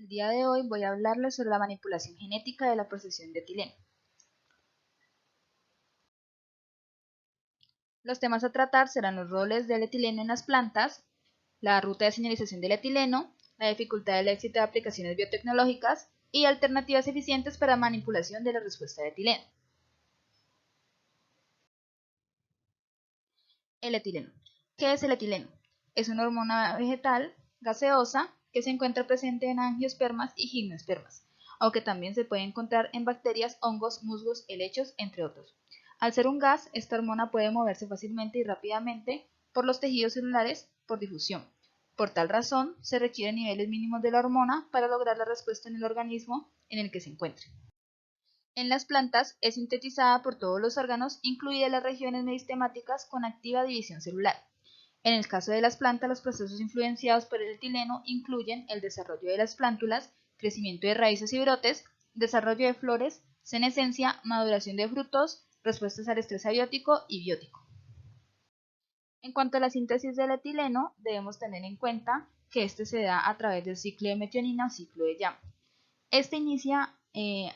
El día de hoy voy a hablarles sobre la manipulación genética de la procesión de etileno. Los temas a tratar serán los roles del etileno en las plantas, la ruta de señalización del etileno, la dificultad del éxito de aplicaciones biotecnológicas y alternativas eficientes para manipulación de la respuesta de etileno. El etileno. ¿Qué es el etileno? Es una hormona vegetal gaseosa que se encuentra presente en angiospermas y gimnospermas, aunque también se puede encontrar en bacterias, hongos, musgos, helechos, entre otros. Al ser un gas, esta hormona puede moverse fácilmente y rápidamente por los tejidos celulares por difusión. Por tal razón, se requieren niveles mínimos de la hormona para lograr la respuesta en el organismo en el que se encuentre. En las plantas es sintetizada por todos los órganos, incluidas las regiones meristemáticas con activa división celular. En el caso de las plantas, los procesos influenciados por el etileno incluyen el desarrollo de las plántulas, crecimiento de raíces y brotes, desarrollo de flores, senescencia, maduración de frutos, respuestas al estrés abiótico y biótico. En cuanto a la síntesis del etileno, debemos tener en cuenta que este se da a través del ciclo de metionina o ciclo de Llamme. Este inicia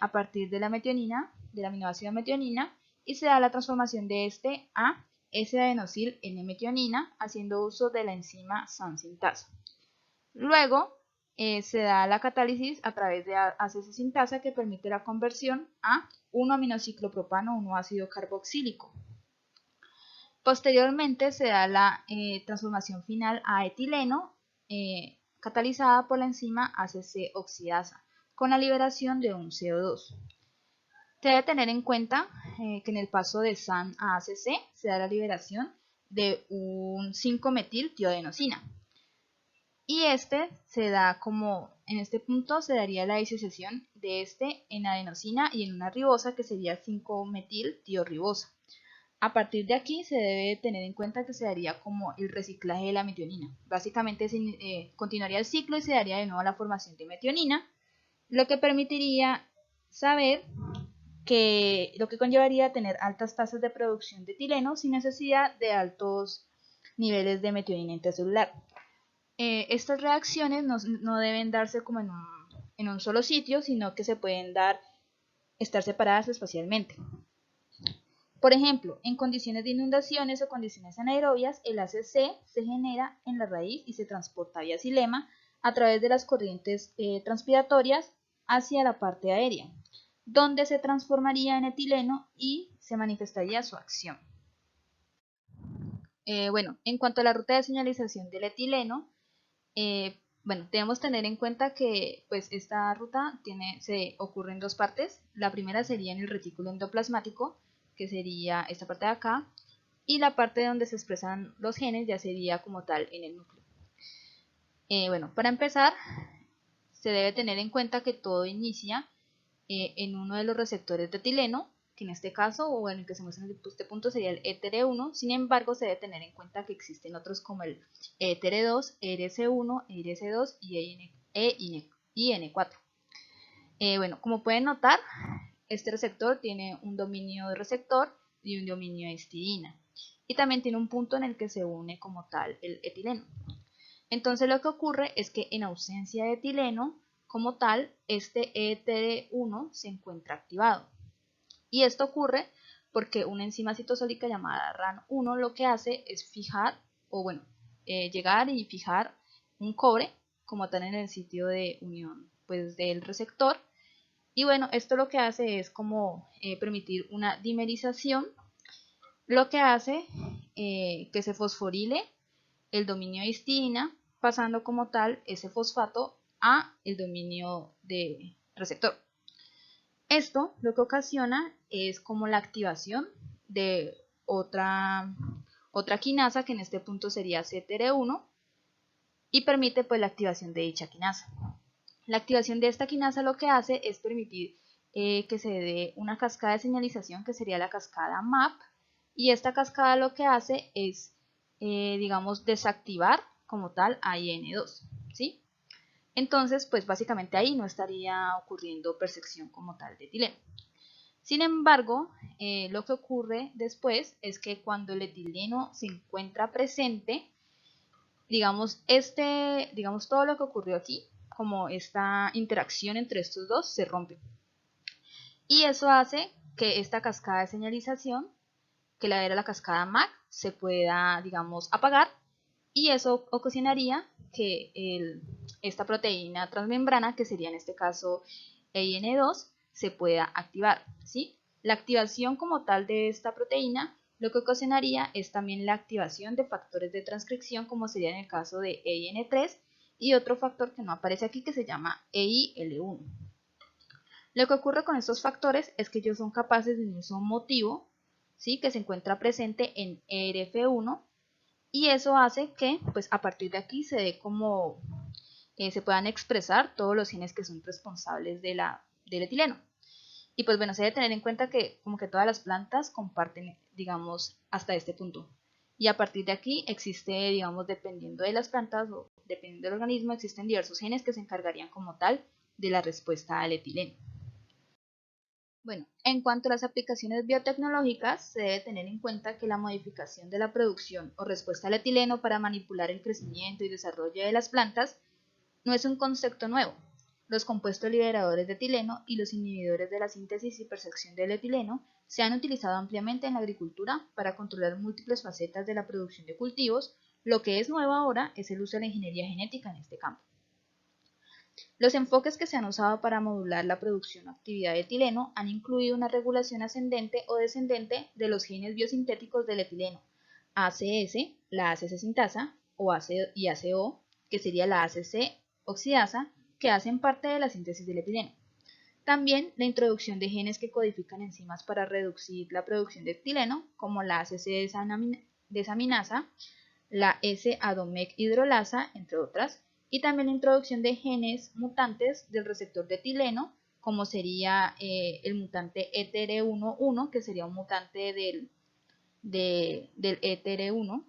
a partir de la metionina, del aminoácido metionina, y se da la transformación de este a S-adenosil N-metionina, haciendo uso de la enzima SAN-sintasa. Luego se da la catálisis a través de ACC sintasa que permite la conversión a 1-aminociclopropano 1-ácido carboxílico. Posteriormente se da la transformación final a etileno, catalizada por la enzima ACC oxidasa, con la liberación de un CO2. Se debe tener en cuenta que en el paso de SAN a ACC se da la liberación de un 5-metil-tioadenosina. Y este se da como, en este punto se daría la disociación de este en adenosina y en una ribosa que sería 5-metil-tiorribosa. A partir de aquí se debe tener en cuenta que se daría como el reciclaje de la metionina. Básicamente continuaría el ciclo y se daría de nuevo la formación de metionina, lo que permitiría saber que lo que conllevaría a tener altas tasas de producción de etileno sin necesidad de altos niveles de metionina intracelular. Estas reacciones no deben darse como en un solo sitio, sino que se pueden estar separadas espacialmente. Por ejemplo, en condiciones de inundaciones o condiciones anaerobias, el ACC se genera en la raíz y se transporta vía xilema a través de las corrientes transpiratorias hacia la parte aérea, donde se transformaría en etileno y se manifestaría su acción. En cuanto a la ruta de señalización del etileno, debemos tener en cuenta que pues, esta ruta se ocurre en dos partes. La primera sería en el retículo endoplasmático, que sería esta parte de acá, y la parte donde se expresan los genes ya sería como tal en el núcleo. Para empezar, se debe tener en cuenta que todo inicia en uno de los receptores de etileno, que en este caso, o en el que se muestra en este punto sería el ETR1, sin embargo se debe tener en cuenta que existen otros como el ETR2, ERS1, ERS2 y EN4. Como pueden notar, este receptor tiene un dominio de receptor y un dominio de histidina, y también tiene un punto en el que se une como tal el etileno. Entonces lo que ocurre es que en ausencia de etileno, como tal, este ETR1 se encuentra activado. Y esto ocurre porque una enzima citosólica llamada RAN1 lo que hace es fijar, llegar y fijar un cobre como tal en el sitio de unión pues, del receptor. Y esto lo que hace es como permitir una dimerización, lo que hace que se fosforile el dominio de histidina, pasando como tal ese fosfato a el dominio de receptor. Esto lo que ocasiona es como la activación de otra quinasa, que en este punto sería CTR1, y permite pues la activación de dicha quinasa. La activación de esta quinasa lo que hace es permitir que se dé una cascada de señalización que sería la cascada MAP, y esta cascada lo que hace es, desactivar como tal a IN2, ¿sí? Entonces, pues básicamente ahí no estaría ocurriendo percepción como tal de etileno. Sin embargo, lo que ocurre después es que cuando el etileno se encuentra presente, digamos todo lo que ocurrió aquí, como esta interacción entre estos dos se rompe. Y eso hace que esta cascada de señalización, que era la cascada MAC, se pueda, digamos, apagar, y eso ocasionaría que esta proteína transmembrana, que sería en este caso EIN2, se pueda activar, ¿sí? La activación como tal de esta proteína lo que ocasionaría es también la activación de factores de transcripción, como sería en el caso de EIN3, y otro factor que no aparece aquí que se llama EIL1. Lo que ocurre con estos factores es que ellos son capaces de un uso motivo, ¿sí? Que se encuentra presente en ERF1, y eso hace que pues a partir de aquí se dé como se puedan expresar todos los genes que son responsables del etileno. Y pues bueno, se debe tener en cuenta que como que todas las plantas comparten, digamos, hasta este punto. Y a partir de aquí existe, digamos, dependiendo de las plantas o dependiendo del organismo, existen diversos genes que se encargarían como tal de la respuesta al etileno. Bueno, en cuanto a las aplicaciones biotecnológicas, se debe tener en cuenta que la modificación de la producción o respuesta al etileno para manipular el crecimiento y desarrollo de las plantas no es un concepto nuevo. Los compuestos liberadores de etileno y los inhibidores de la síntesis y percepción del etileno se han utilizado ampliamente en la agricultura para controlar múltiples facetas de la producción de cultivos. Lo que es nuevo ahora es el uso de la ingeniería genética en este campo. Los enfoques que se han usado para modular la producción o actividad de etileno han incluido una regulación ascendente o descendente de los genes biosintéticos del etileno, ACS, la ACC sintasa, y ACO, que sería la ACC oxidasa, que hacen parte de la síntesis del etileno. También la introducción de genes que codifican enzimas para reducir la producción de etileno, como la ACC desaminasa, la S-adomec hidrolasa, entre otras, y también la introducción de genes mutantes del receptor de etileno, como sería el mutante ETR11, que sería un mutante del ETR1,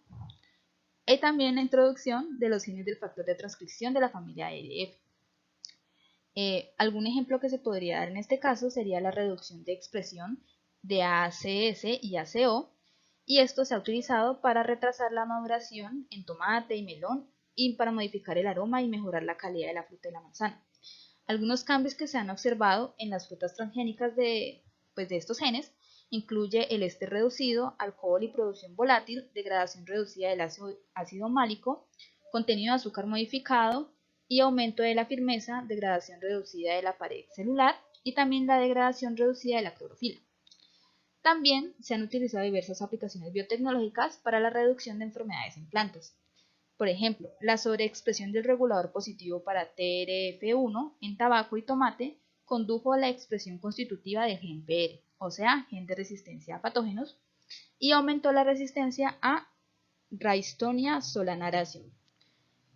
y también la introducción de los genes del factor de transcripción de la familia ERF. Algún ejemplo que se podría dar en este caso sería la reducción de expresión de ACS y ACO, y esto se ha utilizado para retrasar la maduración en tomate y melón y para modificar el aroma y mejorar la calidad de la fruta y la manzana. Algunos cambios que se han observado en las frutas transgénicas de estos genes incluye el éster reducido, alcohol y producción volátil, degradación reducida del ácido málico, contenido de azúcar modificado y aumento de la firmeza, degradación reducida de la pared celular y también la degradación reducida de la clorofila. También se han utilizado diversas aplicaciones biotecnológicas para la reducción de enfermedades en plantas. Por ejemplo, la sobreexpresión del regulador positivo para TRF1 en tabaco y tomate condujo a la expresión constitutiva del gen PR, o sea, gen de resistencia a patógenos, y aumentó la resistencia a Ralstonia solanaceae,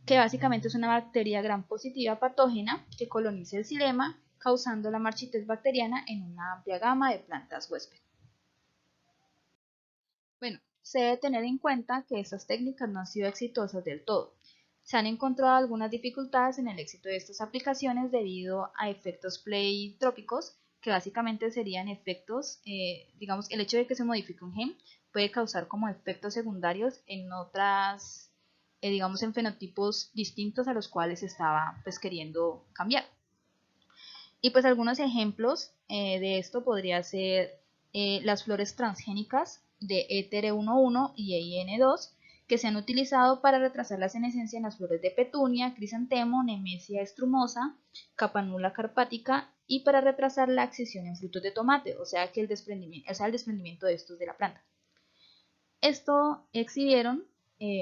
que básicamente es una bacteria gram positiva patógena que coloniza el xilema, causando la marchitez bacteriana en una amplia gama de plantas huésped. Bueno, se debe tener en cuenta que estas técnicas no han sido exitosas del todo. Se han encontrado algunas dificultades en el éxito de estas aplicaciones debido a efectos pleitrópicos, que básicamente serían efectos, digamos, el hecho de que se modifique un gen puede causar como efectos secundarios en otras, digamos, en fenotipos distintos a los cuales se estaba pues queriendo cambiar. Y pues algunos ejemplos de esto podría ser las flores transgénicas de ETR11 y EIN2, que se han utilizado para retrasar la senescencia en las flores de petunia, crisantemo, nemesia estrumosa, capanula carpática y para retrasar la excisión en frutos de tomate, o sea que el desprendimiento de estos de la planta. Esto exhibieron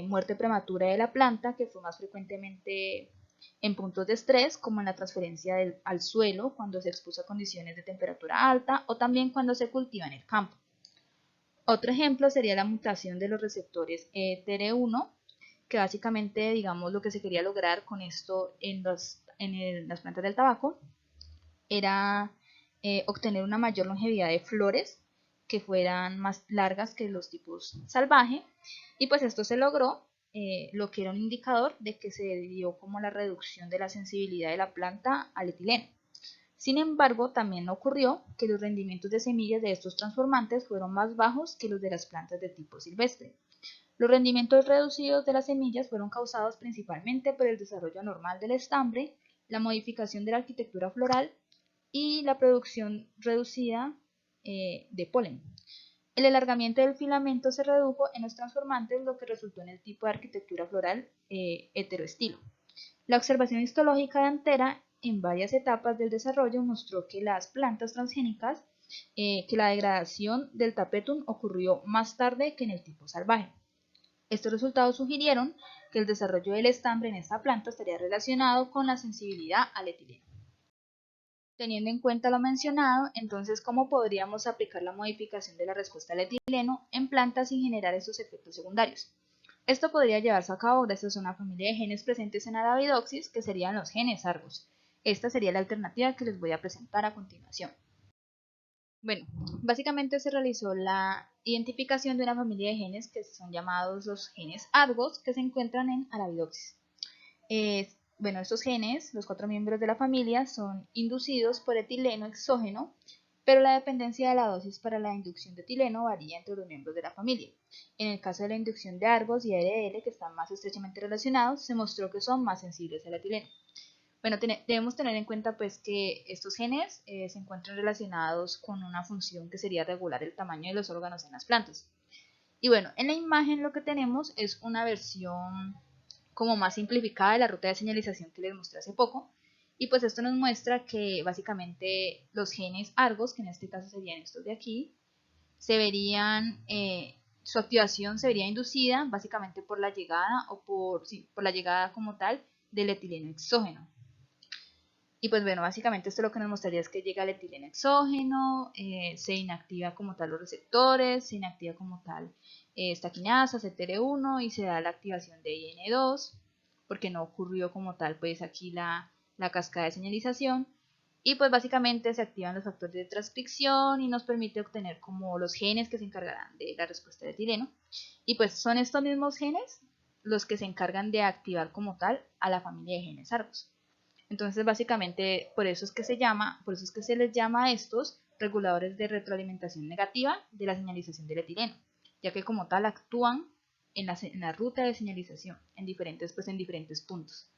muerte prematura de la planta, que fue más frecuentemente en puntos de estrés, como en la transferencia al suelo cuando se expuso a condiciones de temperatura alta o también cuando se cultiva en el campo. Otro ejemplo sería la mutación de los receptores ETR1, que básicamente, digamos, lo que se quería lograr con esto en las plantas del tabaco era obtener una mayor longevidad de flores que fueran más largas que los tipos salvaje, y pues esto se logró, lo que era un indicador de que se dio como la reducción de la sensibilidad de la planta al etileno. Sin embargo, también ocurrió que los rendimientos de semillas de estos transformantes fueron más bajos que los de las plantas de tipo silvestre. Los rendimientos reducidos de las semillas fueron causados principalmente por el desarrollo normal del estambre, la modificación de la arquitectura floral y la producción reducida de polen. El alargamiento del filamento se redujo en los transformantes, lo que resultó en el tipo de arquitectura floral heteroestilo. La observación histológica de Antera en varias etapas del desarrollo mostró que las plantas transgénicas, que la degradación del tapetum ocurrió más tarde que en el tipo salvaje. Estos resultados sugirieron que el desarrollo del estambre en esta planta estaría relacionado con la sensibilidad al etileno. Teniendo en cuenta lo mencionado, entonces, ¿cómo podríamos aplicar la modificación de la respuesta al etileno en plantas sin generar estos efectos secundarios? Esto podría llevarse a cabo gracias a una familia de genes presentes en Arabidopsis, que serían los genes Argos. Esta sería la alternativa que les voy a presentar a continuación. Bueno, básicamente se realizó la identificación de una familia de genes que son llamados los genes Argos, que se encuentran en Arabidopsis. Bueno, estos genes, los 4 miembros de la familia, son inducidos por etileno exógeno, pero la dependencia de la dosis para la inducción de etileno varía entre los miembros de la familia. En el caso de la inducción de Argos y ARL, que están más estrechamente relacionados, se mostró que son más sensibles al etileno. Bueno, debemos tener en cuenta pues que estos genes se encuentran relacionados con una función que sería regular el tamaño de los órganos en las plantas. Y bueno, en la imagen lo que tenemos es una versión como más simplificada de la ruta de señalización que les mostré hace poco. Y pues esto nos muestra que básicamente los genes Argos, que en este caso serían estos de aquí, se verían, su activación se vería inducida básicamente por la llegada o por la llegada como tal del etileno exógeno. Y pues bueno, básicamente esto lo que nos mostraría es que llega el etileno exógeno, se inactiva como tal los receptores, se inactiva como tal esta quinasa, CTR1 y se da la activación de IN2, porque no ocurrió como tal pues aquí la cascada de señalización. Y pues básicamente se activan los factores de transcripción y nos permite obtener como los genes que se encargarán de la respuesta de etileno. Y pues son estos mismos genes los que se encargan de activar como tal a la familia de genes Argos. Entonces, básicamente, por eso es que se les llama a estos reguladores de retroalimentación negativa de la señalización del etileno, ya que como tal actúan en la ruta de señalización en diferentes puntos.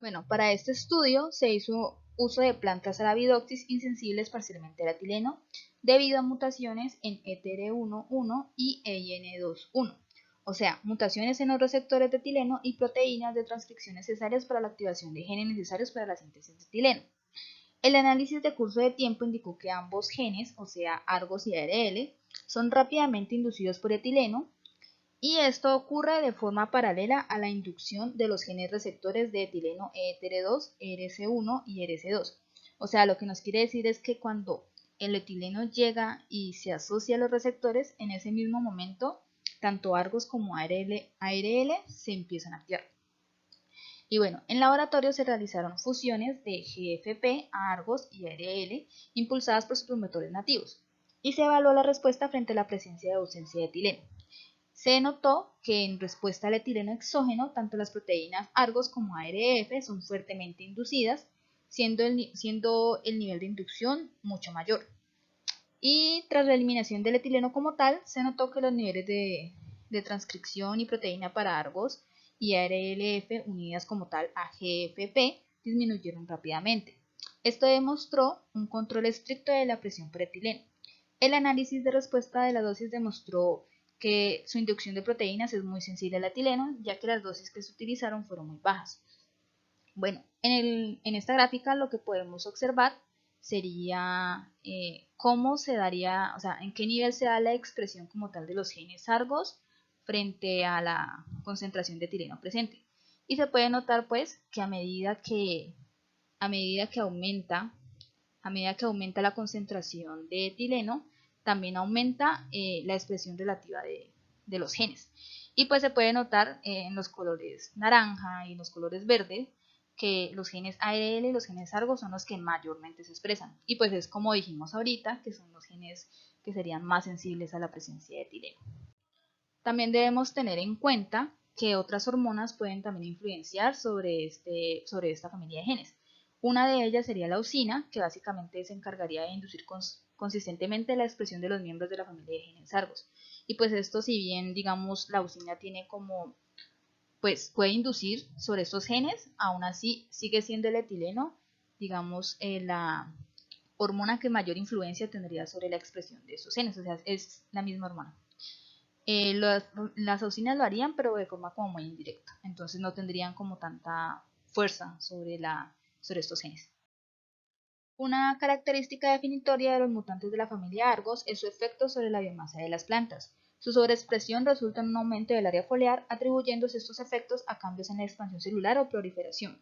Bueno, para este estudio se hizo uso de plantas Arabidopsis insensibles parcialmente al etileno debido a mutaciones en ETR1-1 y EIN2-1. O sea, mutaciones en los receptores de etileno y proteínas de transcripción necesarias para la activación de genes necesarios para la síntesis de etileno. El análisis de curso de tiempo indicó que ambos genes, o sea, Argos y ARL, son rápidamente inducidos por etileno, y esto ocurre de forma paralela a la inducción de los genes receptores de etileno ETR2, ERC1 y ERC2. O sea, lo que nos quiere decir es que cuando el etileno llega y se asocia a los receptores, en ese mismo momento tanto Argos como ARL se empiezan a activar. Y bueno, en laboratorio se realizaron fusiones de GFP a Argos y ARL impulsadas por sus promotores nativos y se evaluó la respuesta frente a la presencia de ausencia de etileno. Se notó que en respuesta al etileno exógeno, tanto las proteínas Argos como ARF son fuertemente inducidas, siendo el nivel de inducción mucho mayor. Y tras la eliminación del etileno como tal, se notó que los niveles de transcripción y proteína para Argos y ARLF unidas como tal a GFP disminuyeron rápidamente. Esto demostró un control estricto de la presión por etileno. El análisis de respuesta de la dosis demostró que su inducción de proteínas es muy sensible al etileno, ya que las dosis que se utilizaron fueron muy bajas. Bueno, en esta gráfica lo que podemos observar sería cómo se daría, o sea, en qué nivel se da la expresión como tal de los genes Argos frente a la concentración de etileno presente. Y se puede notar pues que a medida que aumenta la concentración de etileno, también aumenta la expresión relativa de los genes. Y pues se puede notar en los colores naranja y en los colores verdes que los genes ARL y los genes Argos son los que mayormente se expresan. Y pues es como dijimos ahorita, que son los genes que serían más sensibles a la presencia de etileno. También debemos tener en cuenta que otras hormonas pueden también influenciar sobre esta familia de genes. Una de ellas sería la auxina, que básicamente se encargaría de inducir consistentemente la expresión de los miembros de la familia de genes Argos. Y pues esto, si bien digamos la auxina tiene como pues puede inducir sobre estos genes, aún así sigue siendo el etileno, digamos, la hormona que mayor influencia tendría sobre la expresión de esos genes, o sea, es la misma hormona. Las auxinas lo harían, pero de forma como muy indirecta, entonces no tendrían como tanta fuerza sobre estos genes. Una característica definitoria de los mutantes de la familia Argos es su efecto sobre la biomasa de las plantas. Su sobreexpresión resulta en un aumento del área foliar, atribuyéndose estos efectos a cambios en la expansión celular o proliferación.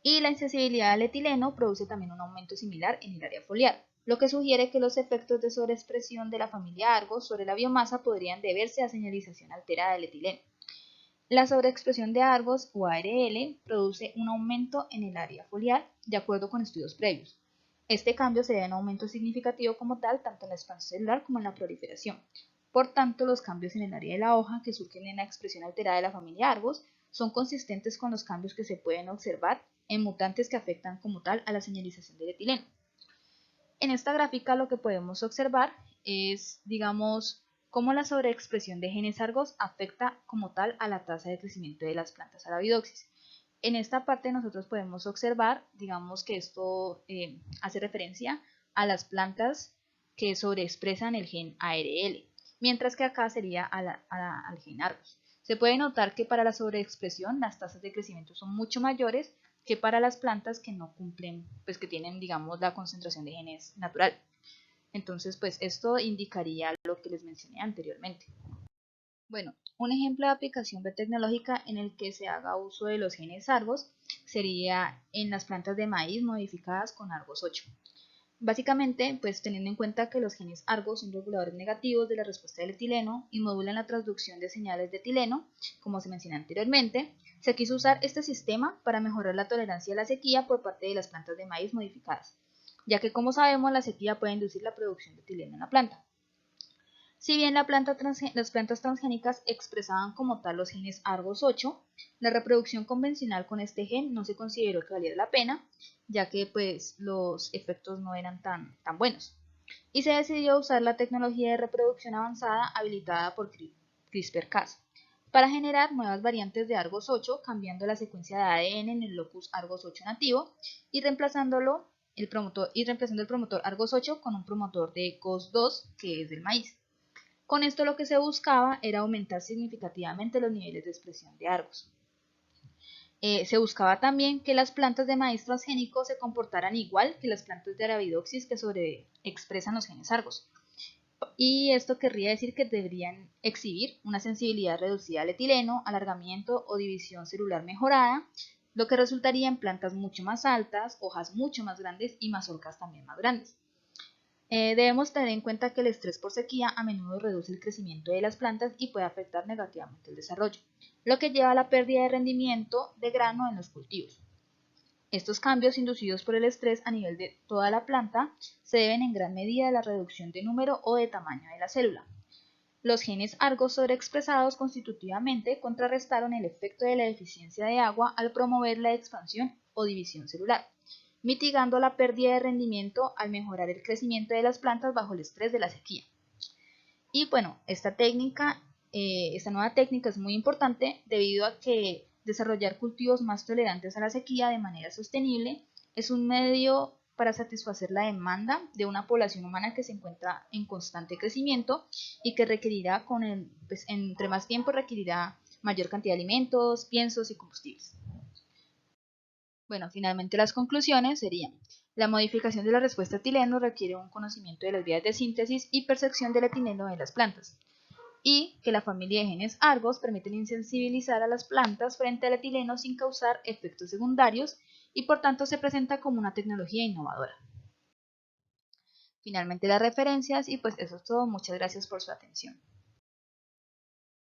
Y la insensibilidad al etileno produce también un aumento similar en el área foliar, lo que sugiere que los efectos de sobreexpresión de la familia Argos sobre la biomasa podrían deberse a señalización alterada del etileno. La sobreexpresión de Argos o ARL produce un aumento en el área foliar, de acuerdo con estudios previos. Este cambio se debe a un aumento significativo como tal, tanto en la expansión celular como en la proliferación. Por tanto, los cambios en el área de la hoja que surgen en la expresión alterada de la familia Argos son consistentes con los cambios que se pueden observar en mutantes que afectan como tal a la señalización del etileno. En esta gráfica lo que podemos observar es, digamos, cómo la sobreexpresión de genes Argos afecta como tal a la tasa de crecimiento de las plantas Arabidopsis. En esta parte nosotros podemos observar, digamos que esto hace referencia a las plantas que sobreexpresan el gen ARL, mientras que acá sería al gen Argos. Se puede notar que para la sobreexpresión las tasas de crecimiento son mucho mayores que para las plantas que no cumplen, pues que tienen, digamos, la concentración de genes natural. Entonces, pues esto indicaría lo que les mencioné anteriormente. Bueno, un ejemplo de aplicación biotecnológica en el que se haga uso de los genes Argos sería en las plantas de maíz modificadas con Argos 8. Básicamente, pues teniendo en cuenta que los genes Argos son reguladores negativos de la respuesta del etileno y modulan la transducción de señales de etileno, como se mencionó anteriormente, se quiso usar este sistema para mejorar la tolerancia a la sequía por parte de las plantas de maíz modificadas, ya que como sabemos la sequía puede inducir la producción de etileno en la planta. Si bien las plantas transgénicas expresaban como tal los genes Argos 8, la reproducción convencional con este gen no se consideró que valiera la pena, ya que pues los efectos no eran tan buenos. Y se decidió usar la tecnología de reproducción avanzada habilitada por CRISPR-Cas para generar nuevas variantes de Argos 8, cambiando la secuencia de ADN en el locus Argos 8 nativo y reemplazando el promotor Argos 8 con un promotor de COS2 que es del maíz. Con esto lo que se buscaba era aumentar significativamente los niveles de expresión de Argos. Se buscaba también que las plantas de maíz transgénico se comportaran igual que las plantas de Arabidopsis que sobreexpresan los genes Argos. Y esto querría decir que deberían exhibir una sensibilidad reducida al etileno, alargamiento o división celular mejorada, lo que resultaría en plantas mucho más altas, hojas mucho más grandes y mazorcas también más grandes. Debemos tener en cuenta que el estrés por sequía a menudo reduce el crecimiento de las plantas y puede afectar negativamente el desarrollo, lo que lleva a la pérdida de rendimiento de grano en los cultivos. Estos cambios inducidos por el estrés a nivel de toda la planta se deben en gran medida a la reducción de número o de tamaño de la célula. Los genes Argos sobreexpresados constitutivamente contrarrestaron el efecto de la deficiencia de agua al promover la expansión o división celular, mitigando la pérdida de rendimiento al mejorar el crecimiento de las plantas bajo el estrés de la sequía. Y bueno, esta nueva técnica es muy importante debido a que desarrollar cultivos más tolerantes a la sequía de manera sostenible es un medio para satisfacer la demanda de una población humana que se encuentra en constante crecimiento y que requerirá, entre más tiempo, requerirá mayor cantidad de alimentos, piensos y combustibles. Bueno, finalmente las conclusiones serían: la modificación de la respuesta a etileno requiere un conocimiento de las vías de síntesis y percepción del etileno de las plantas, y que la familia de genes Argos permiten insensibilizar a las plantas frente al etileno sin causar efectos secundarios y por tanto se presenta como una tecnología innovadora. Finalmente las referencias y pues eso es todo, muchas gracias por su atención.